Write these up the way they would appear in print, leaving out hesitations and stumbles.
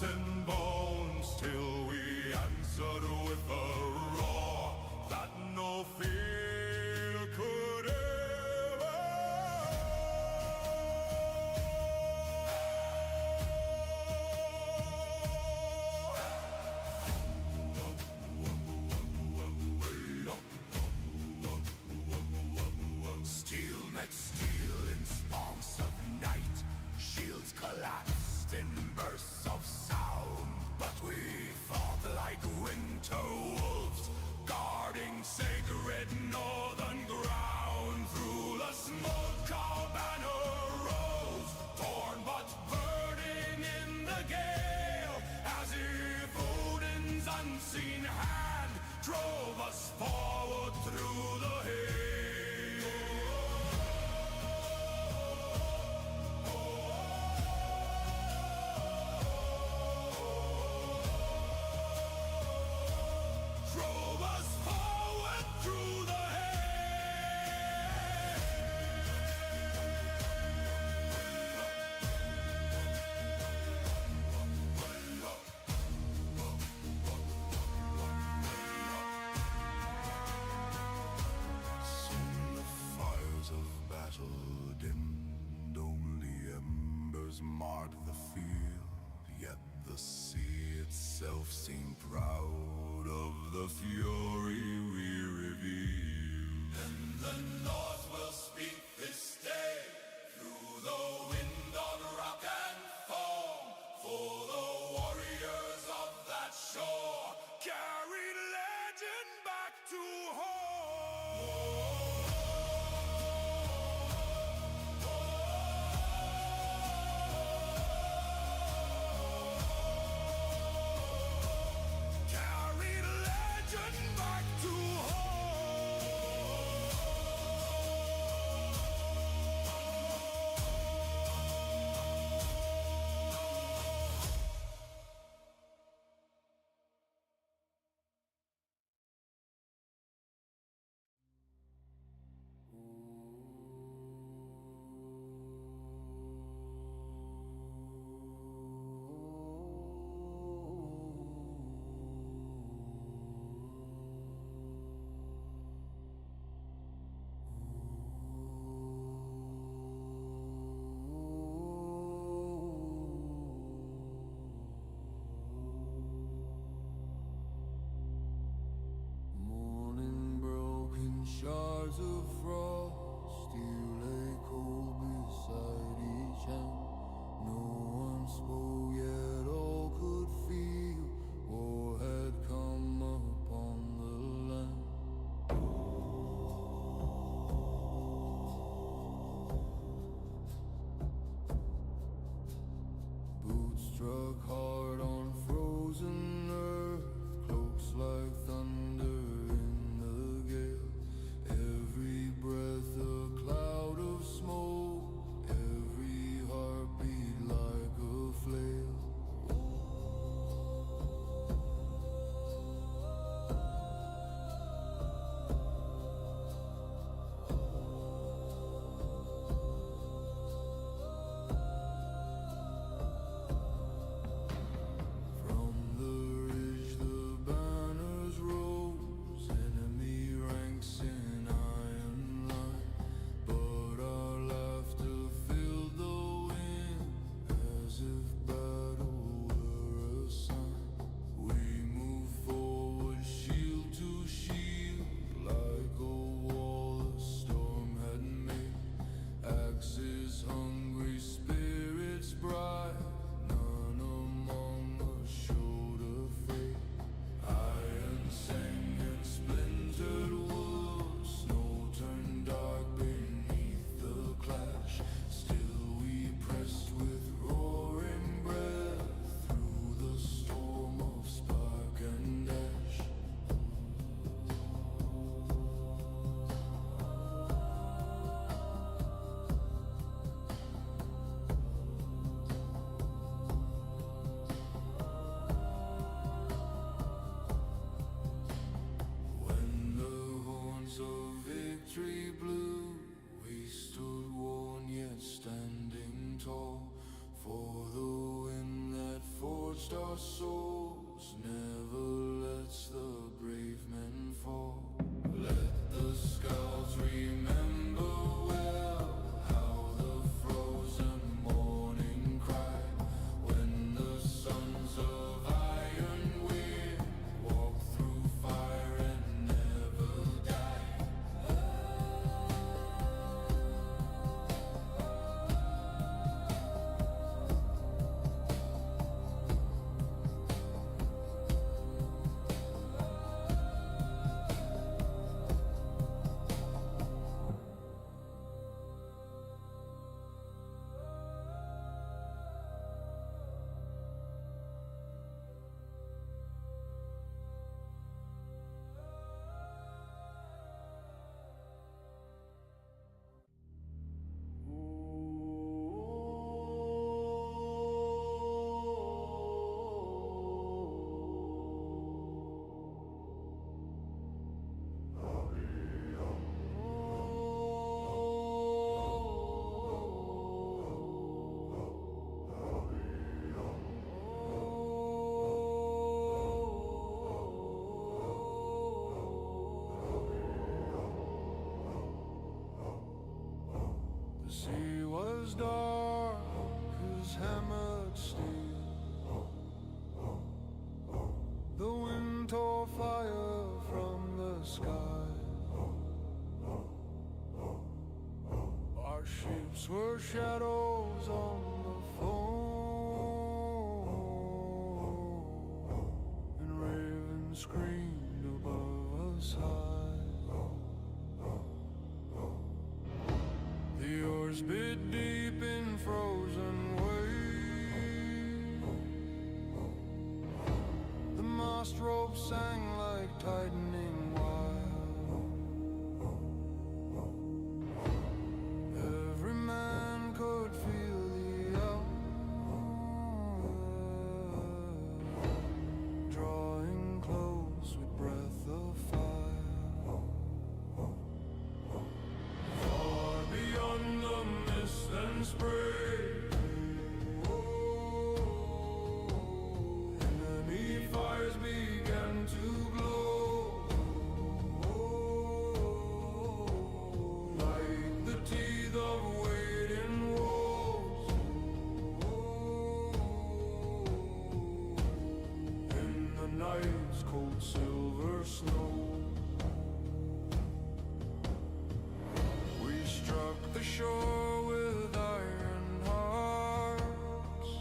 and bones till we answered with a roar that no fear could ever. Steel met steel in sparks of night, shields collapsed in bursts of sound, but we fought like winter wolves, guarding sacred northern ground. Through the smoke our banner rose, torn but burning in the gale, as if Odin's unseen hand drove us forward through the hail. Marked the field, yet the sea itself seemed proud of the fury we revealed. And the North will speak this day through the wind on rock and foam, for the warriors of that shore carried legend back to home. Shards of frost still lay cold beside each hand. No one spoke, yet all could feel war had come upon the land. Boots struck hard on frozen earth, cloaks like thunder. Breath a cloud of smoke, every heartbeat like a flail. forged our souls, never lets the brave men fall. Let the scouts remember well how the frozen morning cried, when the sons of iron wind walked through fire and never died. The sea was dark as hammered steel. The wind tore fire from the sky. Our ships were shadows on the foam, and ravens screamed above us high. The oars bit deep in frozen waves. The mast rope sang like tightening wire. Every man could feel the hour drawing close with breath of fire. Beyond the mist and spray, enemy fires began to glow, like the teeth of waiting wolves. In the night's cold silver snow, struck the shore with iron hearts,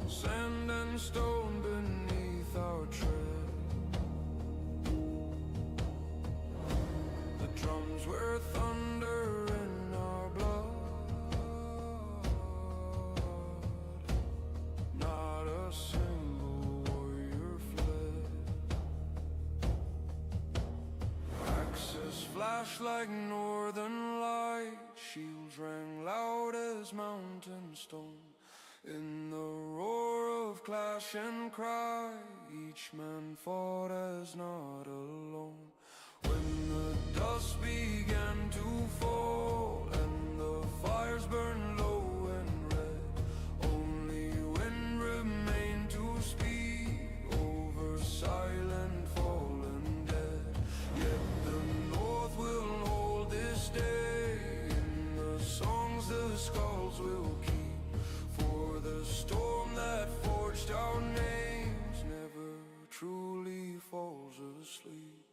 sand and stone beneath our tread. The drums were thunder in our blood, not a single warrior fled. Axes flashed like northern light, shields rang loud as mountain stone. In the roar of clash and cry, each man fought as not alone. When the dust began to fall and the fires burned low and red, only wind remained to speak over silent fallen dead. Yet the North will hold this day in the songs the skulls will keep. For the storm that forged our names never truly falls asleep.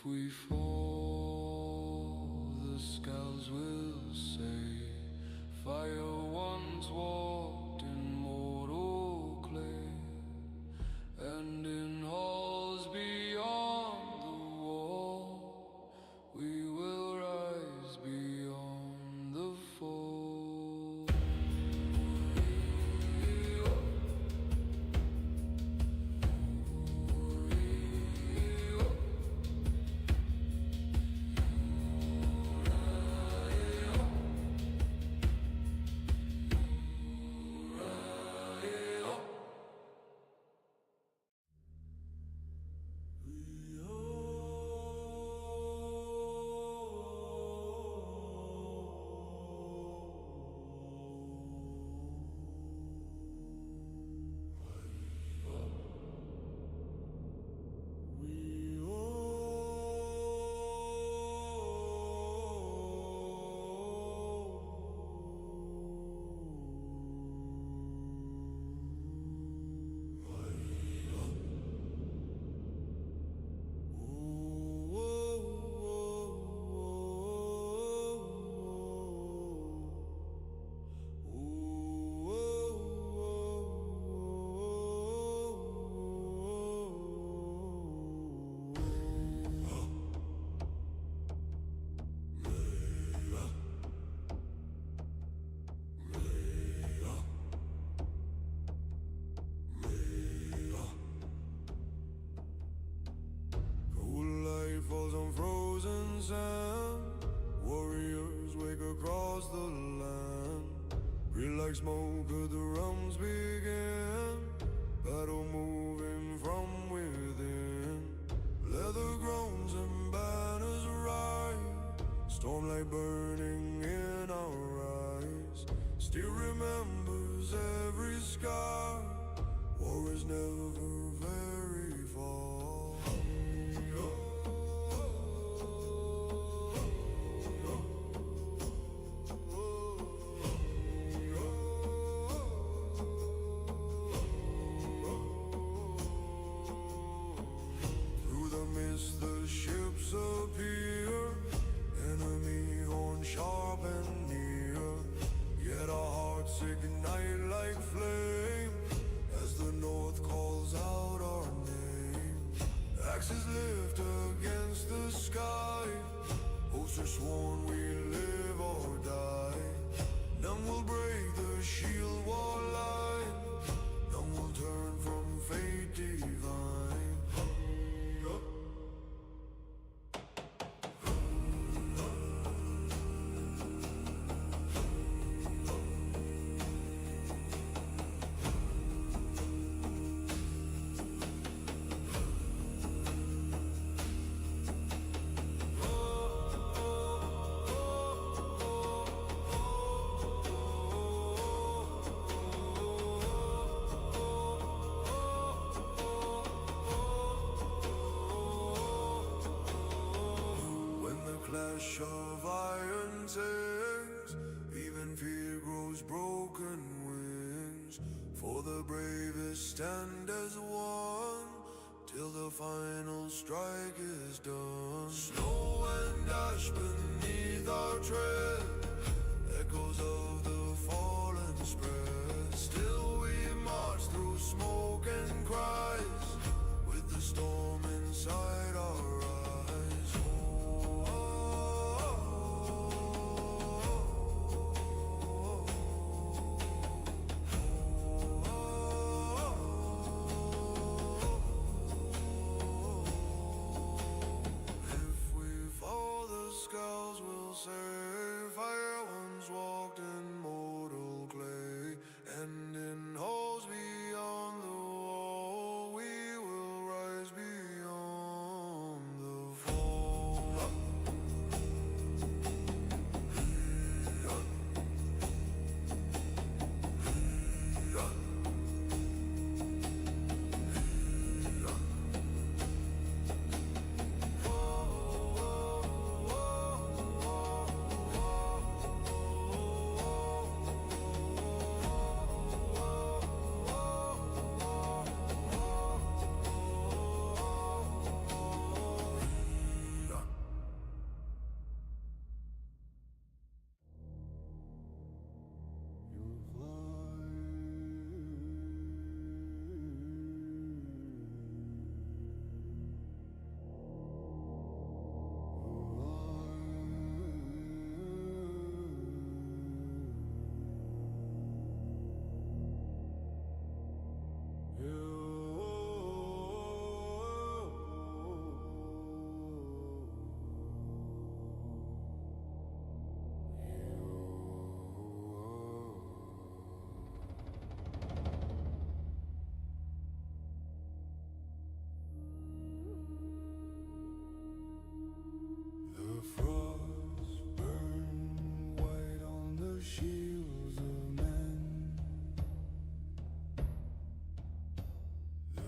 we fall, the scouts will say, fire once walked in mortal clay, and in halls beyond the wall, we will rise beyond the fall. Falls on frozen sand. Warriors wake across the land. Real like smoke, could the realms begin? Battle moving from within. Leather groans and banners rise. Stormlight burning in our eyes. Still remembers every scar. War is never very far. The ships appear, enemy horn sharp and near. Yet our hearts ignite like flame as the north calls out our name. Axes lift against the sky, oaths are sworn we live or die. None will break the shield wall line, none will turn from fate divine. Clash of iron tanks, even fear grows broken wings. For the bravest stand as one, till the final strike is done. Snow and ash beneath our tread, echoes of the fallen spread. Still we march through smoke and cries, with the storm inside our eyes. Scouts will say, fire once walked in mortal clay,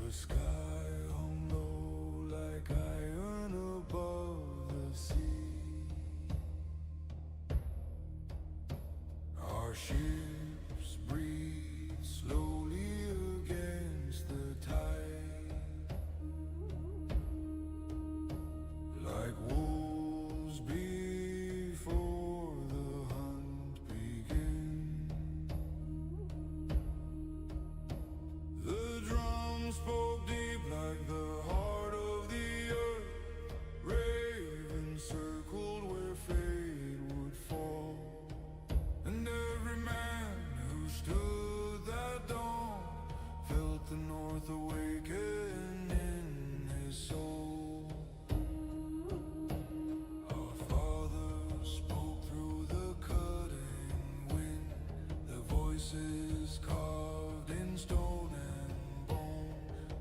The sky hung low like iron above the sea. Our ships breathe slowly against the tide, like wolves before the hunt begins. The drums spoke deep like the heart of the earth. Ravens circled where fate would fall, and every man who stood that dawn felt the north awaken in his soul. Our fathers spoke through the cutting wind, their voices carved in stone and bone.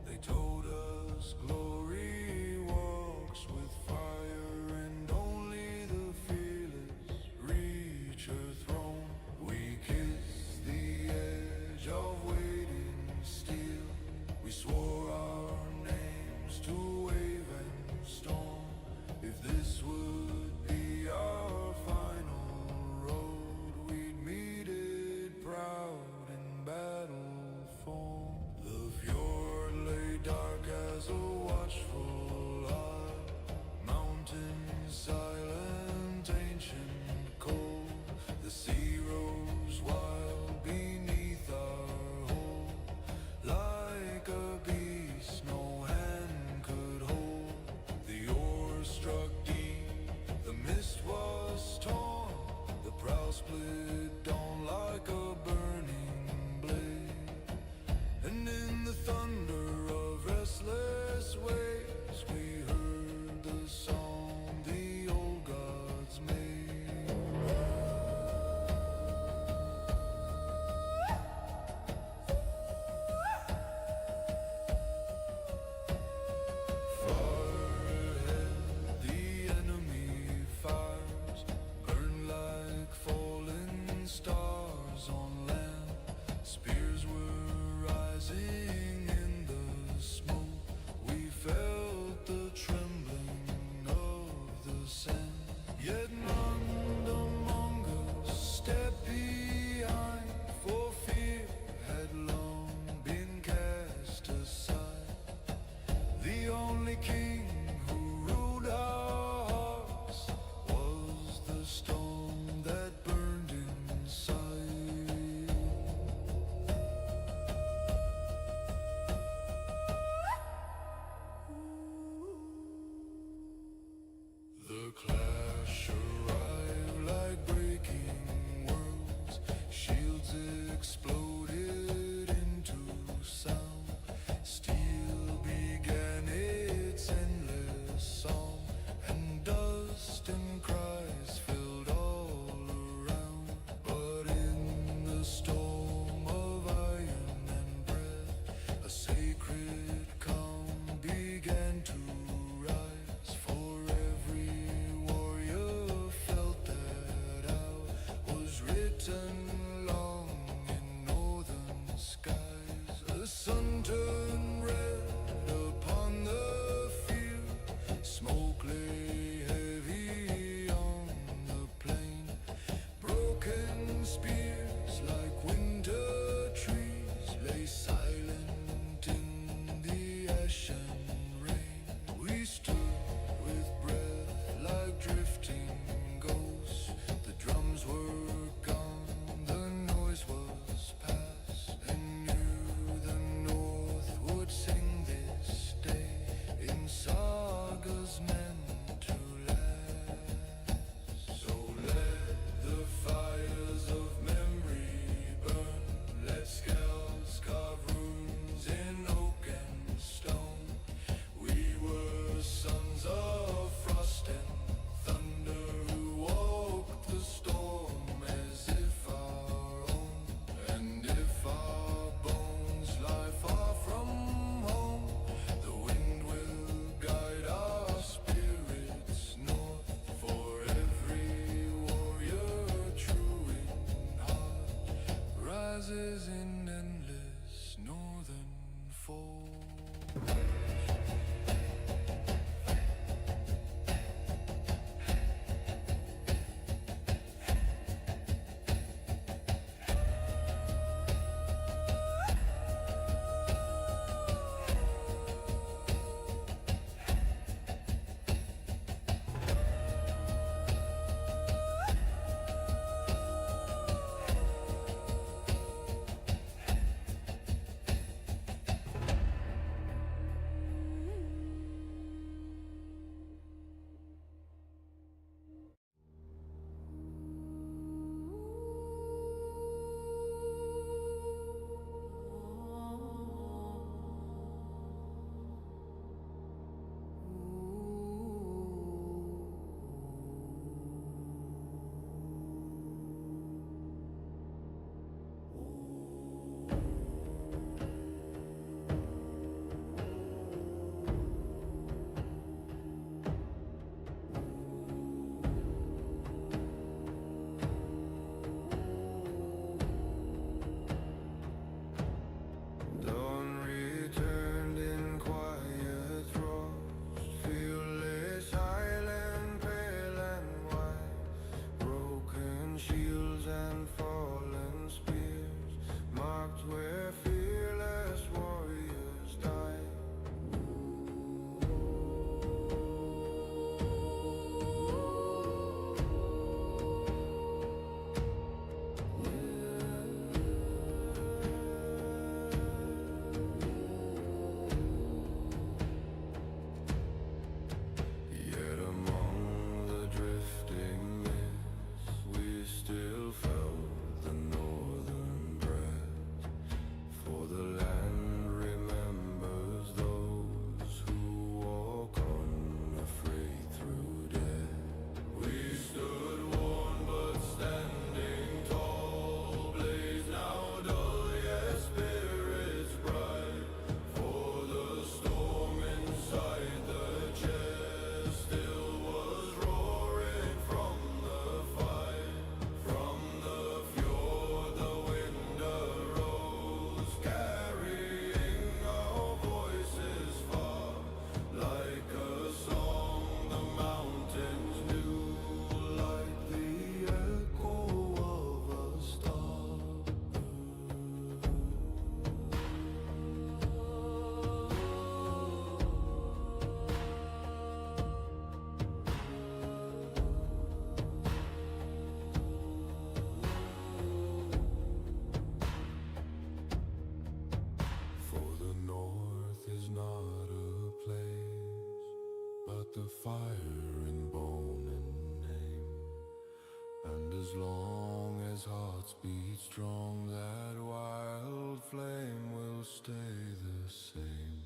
They told us glory walks with fire, and only the fearless reach her throne. We kissed the edge of waiting steel. We swore our names to wave and storm. If this would be our final road, we'd meet it proud in battle form. The fjord lay dark as a watchful eye, mountains silent, ancient, cold. The sea rose wild beneath our hold, like a beast no hand could hold. The oars struck deep, the mist was torn, the prow split dawn like a burning blade. And in the thunder of restless waves, we heard the song the old gods made. Far ahead, the enemy fires burn like falling stars on land. Spears were rising in the smoke. We felt the trembling of the sand. Yet none among us stepped behind, for fear had long been cast aside. The only king who ruled our hearts was the storm that burned inside. The clash arrived like breaking worlds. Shields exploded into sound. Steel began its endless song, and dust and cries filled all around. But in the storm of iron and breath, a sacred calm began to rise. For every warrior felt that hour was written long in northern skies. The sun turned red upon the field, smoke lay heavy on the plain. Broken spears like winter trees lay silent in the ashen rain. We stood with breath like drifting ghosts. The drums were gone, the noise was past, and knew the the fire in bone and name. And as long as hearts beat strong, that wild flame will stay the same.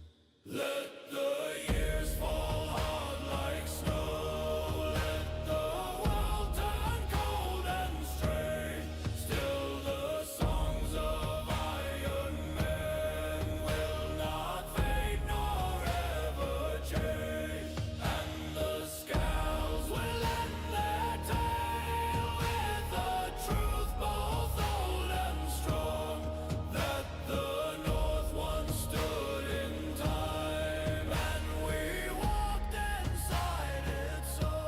Let the years fall hard like snow. Let the world turn cold and stray. Still the songs of iron men will not fade nor ever change. And the scowls will end their tale with the truth both old and strong, that the North once stood in time, and we walked inside its soul.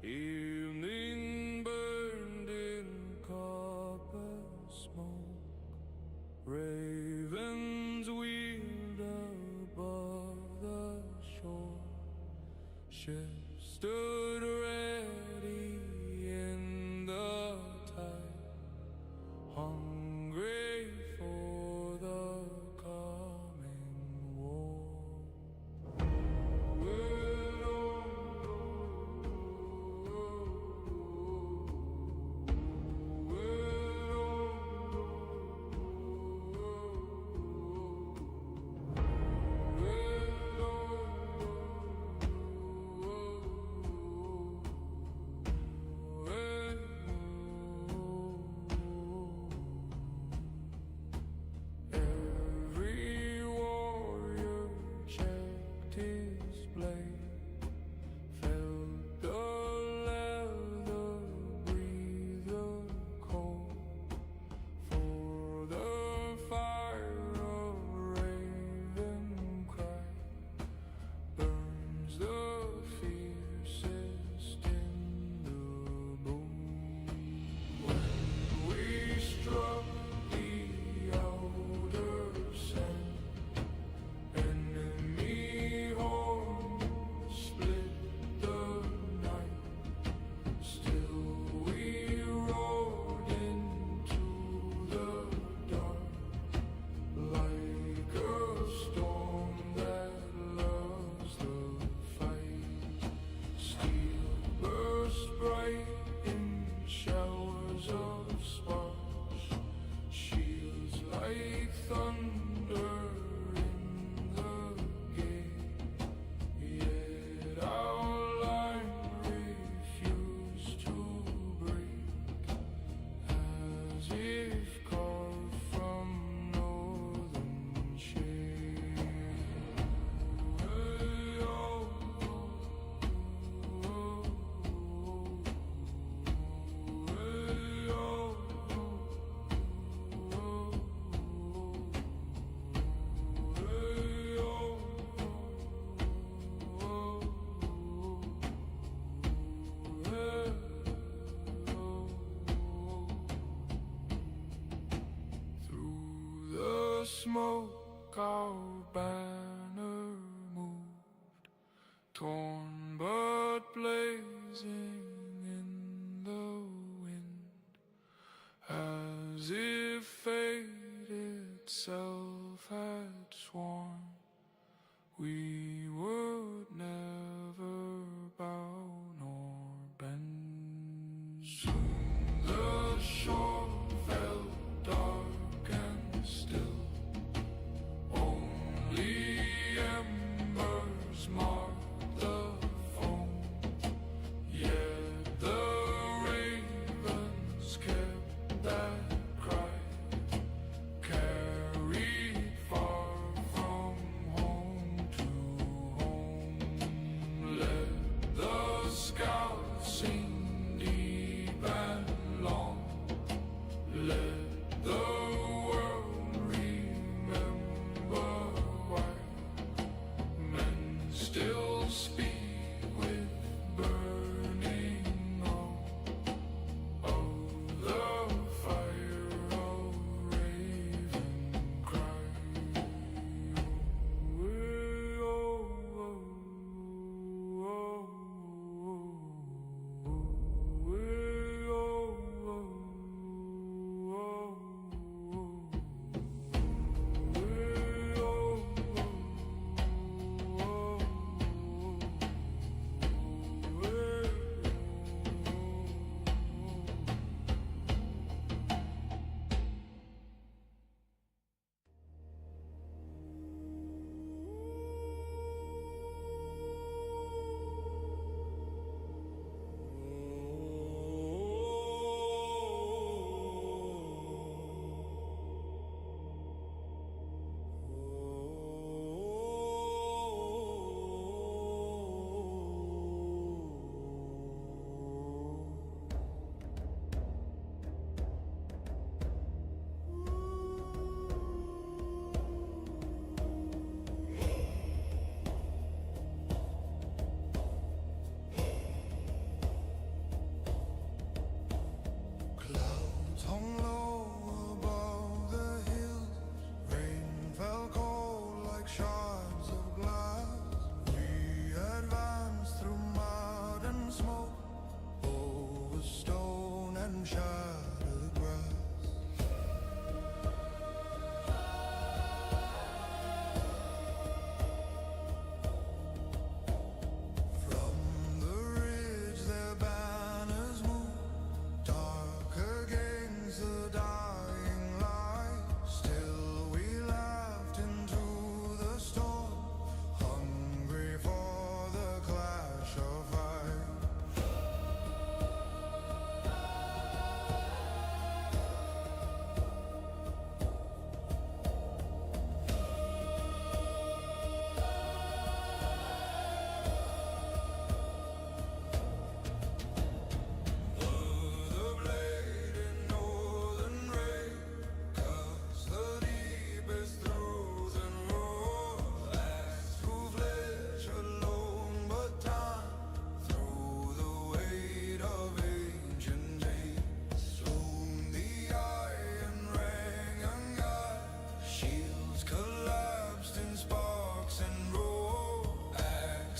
Evening burned in copper smoke. Ravens wheeled above the shore. Ships stood ready in the tide, hungry for the coming war. Every warrior checked his blade, felt the leather breathe the cold. For the fire of raven cry burns the fiercest in the bone. When we struck the outer sand, enemy horns split the night. Still we rode into the dark, like a storm that loves the fight. Steel burst bright in showers of sparks, shields like thunder in the gate. Yet our line refused to break, as if carved from northern shade. Through the smoke our banner moved, torn but blazing in the wind, as if fate itself had sworn we would never bow nor bend. Soon the shore fell dark and still, only embers marked the foam. Yet the ravens kept that cry, carried far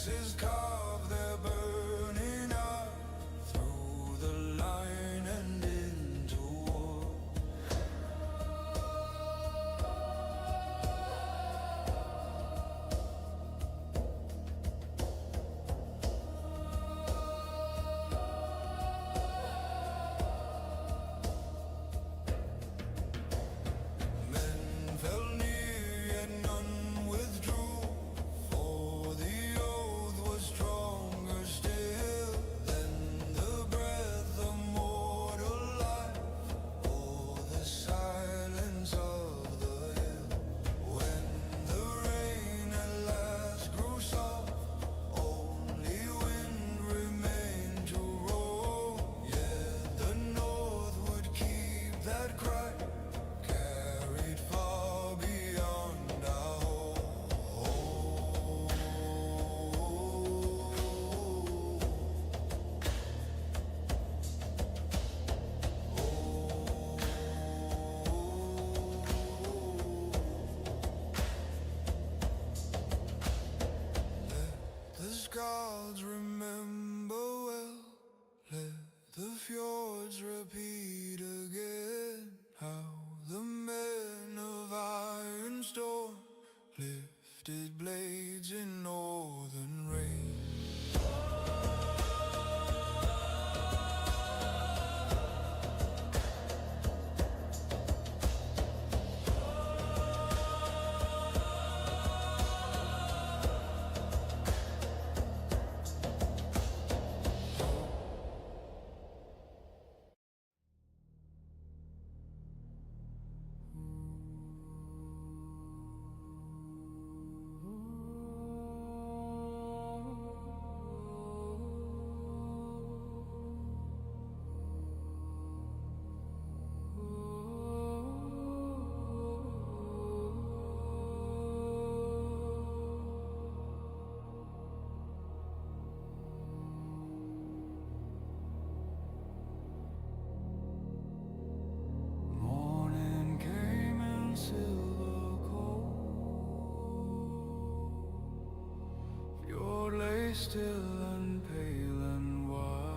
faces carved, they're burning up through the line and into war. Men fell near, yet none withdrew, for the oath was stronger still than the breath of mortal life, or the silence of the hill. When the rain at last grew soft, only wind remained to roll. Yet the north would keep that cry, carried far beyond our home. Let the scars remember well, let the fjords repeat again how the men of Iron Storm lifted blades in northern rain. Morning came in silver cold, fjord lay still and pale and white.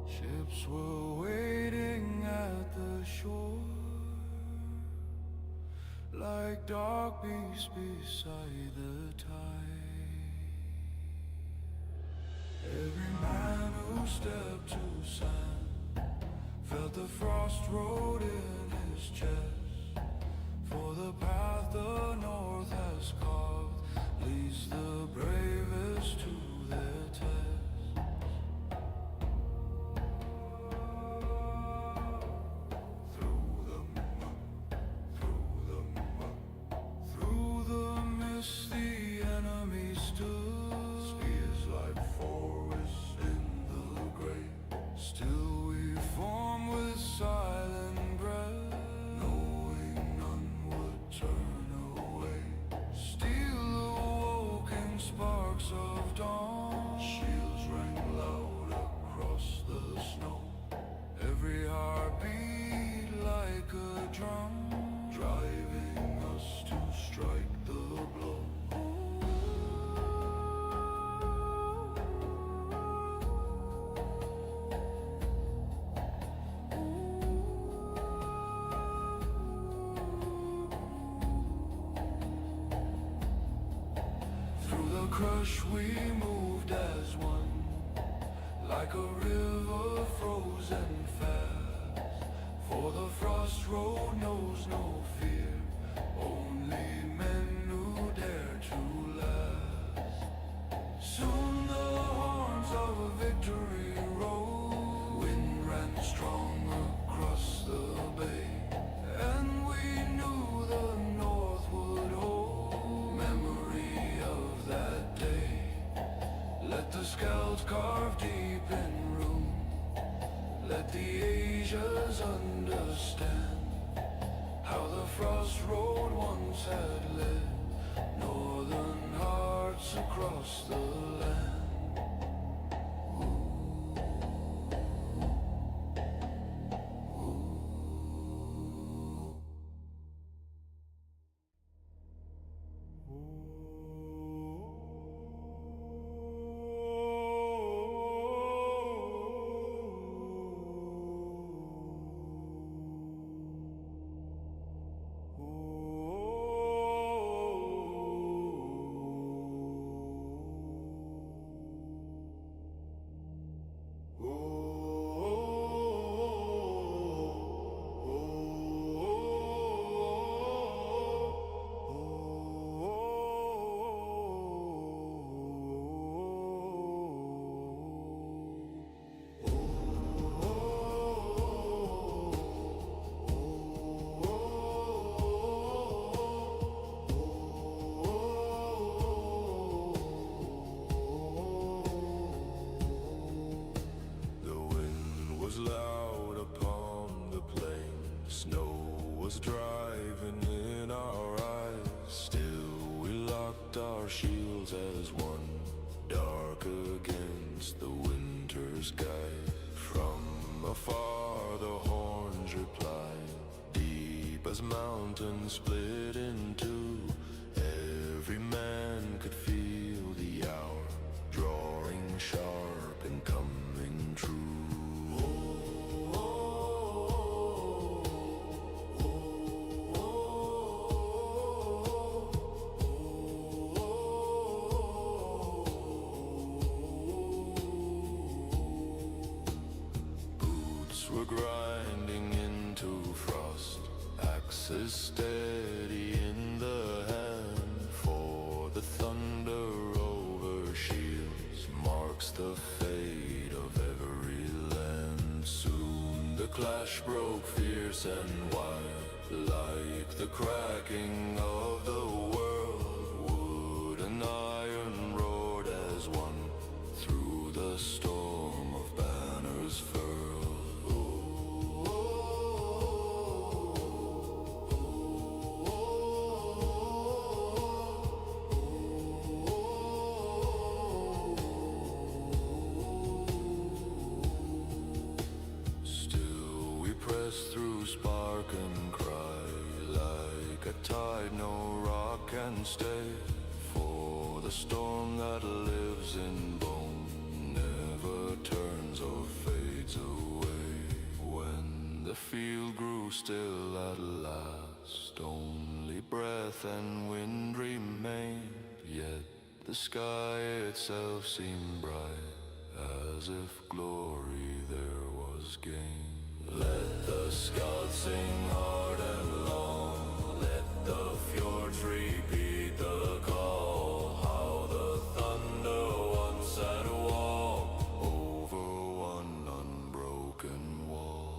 Ships were waiting at the shore, like dark beasts beside the tide. Every man who stepped to sand felt the frost road in his chest, for the path the north has carved leads the bravest to their test. Through the mist the enemy stood, spears like forests in the gray. Still we form with silent breath, knowing none would turn away. Still awoken sparks of dawn, shields rang loud across the snow. Every heartbeat like a drum, driving us to strike the blow. Through the crush we moved as one, like a river frozen fast. For the frost road knows no fear, only men who dare to last. Soon the horns of a victory rolled, wind ran strong across the bay, and we knew the north would hold memory of that day. Let the scouts carve deep in rune, let the Asians understand how the frost road once had led northern hearts across the land. Ooh. our shields as one, dark against the winter sky. From afar the horns reply, deep as mountains split in two. Every man could feel the hour drawing sharp and coming true. We're grinding into frost, axes steady in the hand, for the thunder over shields marks the fate of every land. Soon the clash broke fierce and wild, like the cracking of the world. Wood and iron roared as one through the storm of banners furled. Through spark and cry, like a tide no rock can stay. For the storm that lives in bone never turns or fades away. When the field grew still at last, only breath and wind remained, yet the sky itself seemed bright, as if glory there was gain. Let the Scots sing hard and long, let the fjords repeat the call, how the thunder once had walked over one unbroken wall.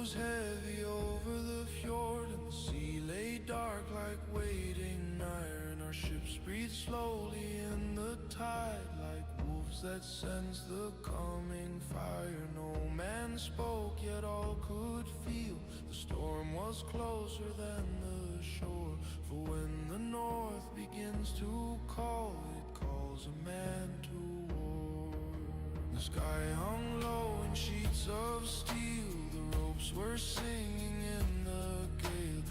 Heavy over the fjord, and the sea lay dark like waiting iron. Our ships breathed slowly in the tide, like wolves that sense the coming fire. No man spoke, yet all could feel the storm was closer than the shore. For when the north begins to call, it calls a man to war. The sky hung low in sheets of steel, the ropes were singing in the gale.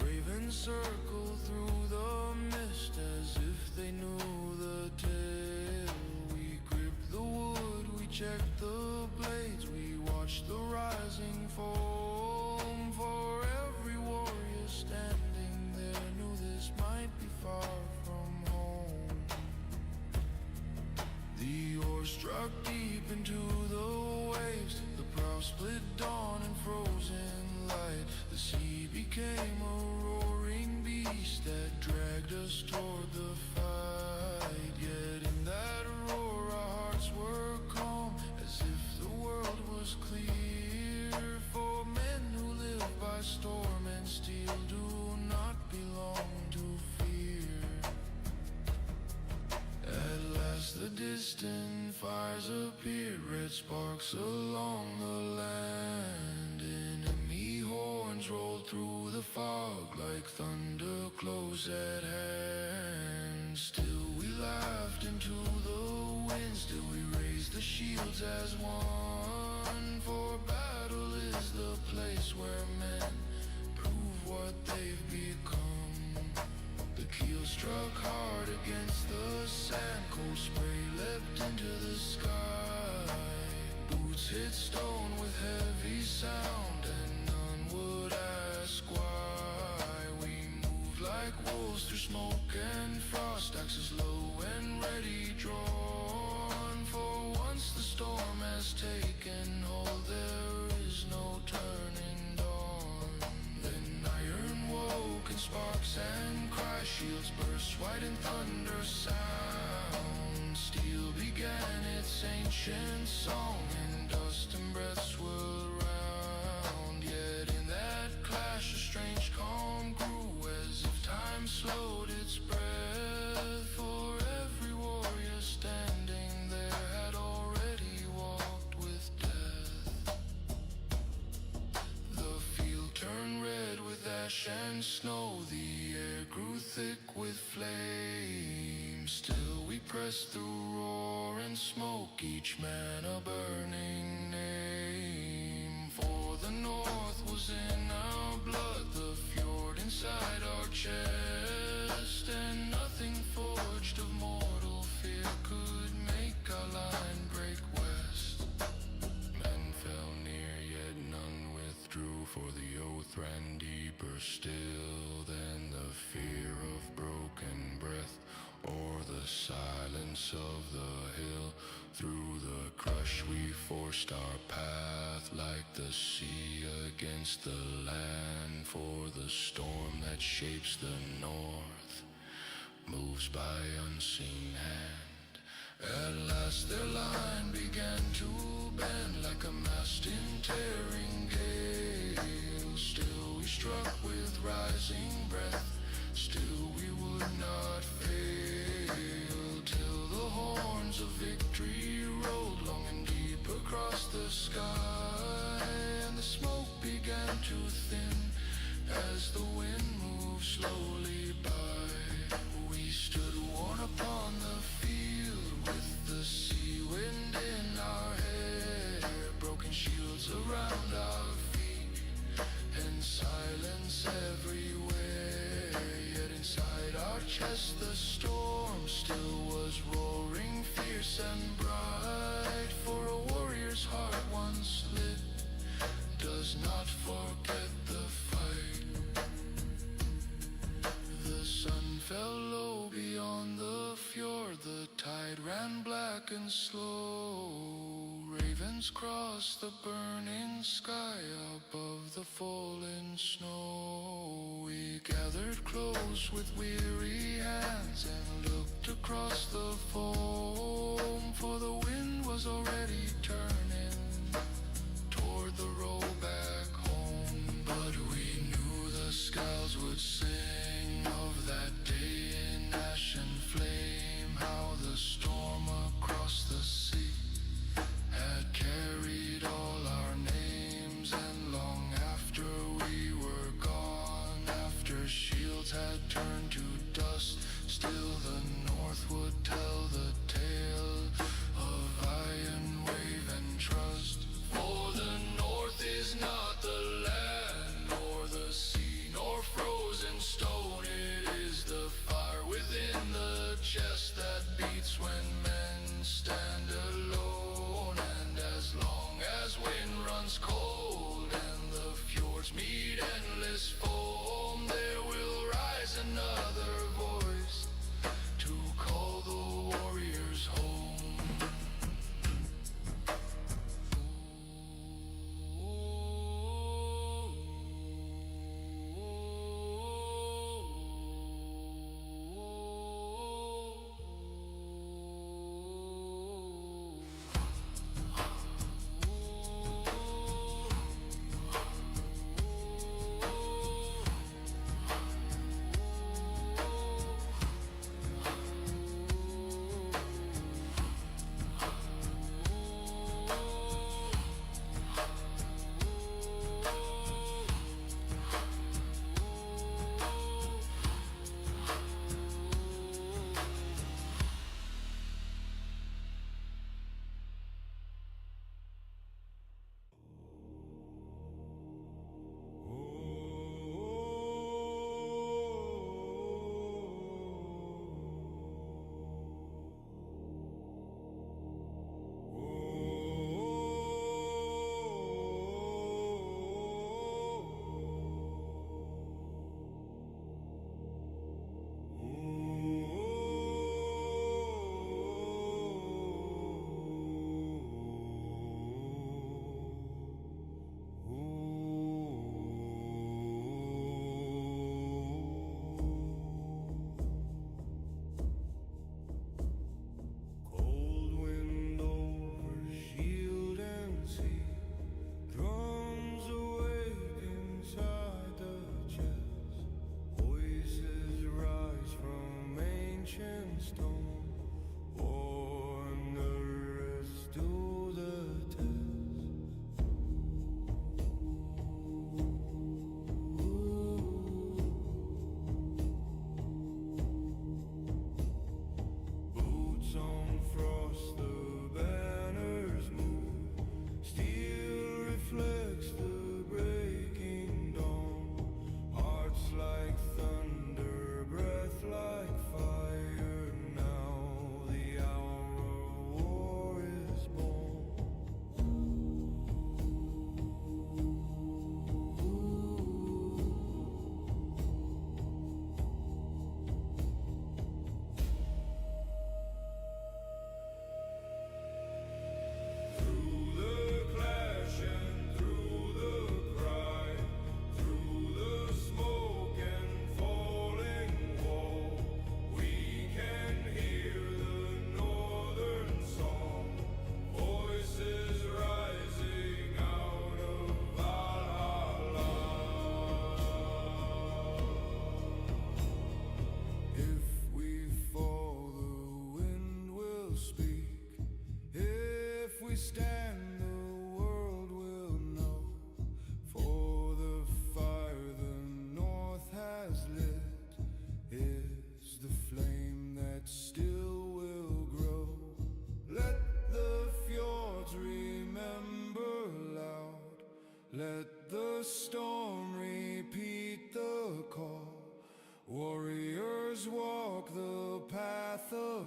Ravens circled through the mist as if they knew the tale. We gripped the wood, we checked the blades, we watched the rising foam. For every warrior standing there knew this might be far from home. The oar struck deep into the waves, the prow split dawn and frozen light. The sea became a roaring beast that dragged us toward the fight. Yet in that roar our hearts were calm, as if the world was clear. For men who live by storm and steel do not belong to fear. At last the distant fires appeared, red sparks along the land. Enemy horns rolled through the fog like thunder close at hand. Still we laughed into the wind, still we raised the shields as one. For battle is the place where men prove what they've been. sand, cold spray leapt into the sky. Boots hit stone with heavy sound, and none would ask why. We moved like wolves through smoke and frost, axes low and ready drawn. For once the storm has taken hold, there is no turning dawn. Then iron woke in sparks and crash, shields burst white in thunder sound. Steel began its ancient song, and dust and breath swirled round. Yet in that clash a strange calm grew, as if time slowed its breath. For every warrior standing there had already walked with death. The field turned red with ash and snow, the air grew thick with flame. Still we pressed through roar and smoke, each man a burning name. For the north was in our blood, the fjord inside our chest, and nothing forged of mortal fear could make our line break west. Men fell near, yet none withdrew, for the oath ran deeper still than the fear of broken breath, or the silence of the hill. Through the crush we forced our path, like the sea against the land. For the storm that shapes the north moves by unseen hand. At last their line began to bend, like a mast in tearing gale. Still we struck with rising breath, still we would not fail, till the horns of victory rolled long and deep across the sky, and the smoke began to thin as the wind moved slowly by. We stood worn upon the field, with the sea wind in our hair, broken shields around our feet, and silence everywhere. Yet inside our chest the storm still was roaring fierce and bright. For a warrior's heart once lit does not forget the fight. The sun fell low beyond the fjord, the tide ran black and slow. Ravens crossed the burning sky above the fallen snow. We gathered close with weary hands and looked across the foam, for the wind was already turning toward the road back home. But we knew the scouts would sing of that day in ash and flame, how the storm across the sea had carried all our names. And long after we were gone, after shields had turned to dust, still the north would tell the tale of iron wave and trust. For the north is not the land, nor the sea, nor frozen stone. It is the fire within the chest that beats when men stand alone. And as long as wind runs cold and the fjords meet endless foam, there will rise another voice to call the warrior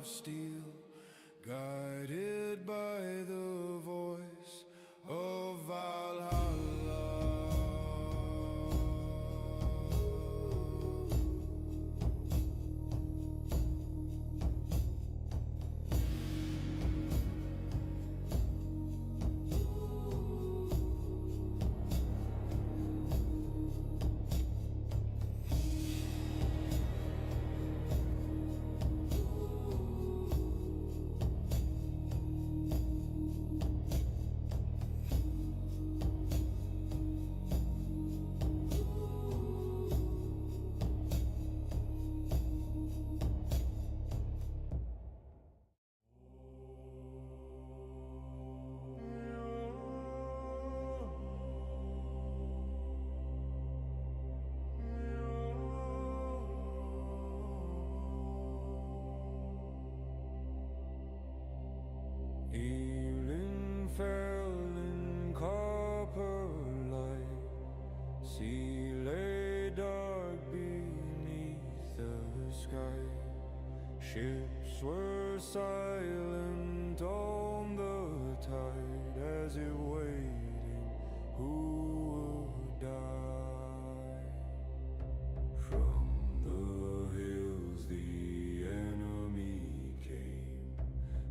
of steel, guided by the voice of Valhalla. Evening fell in copper light, sea lay dark beneath the sky. Ships were silent on the tide as it waited who would die. From the hills the enemy came,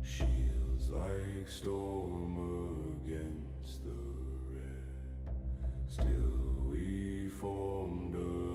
shields like storm against the red. Still we formed a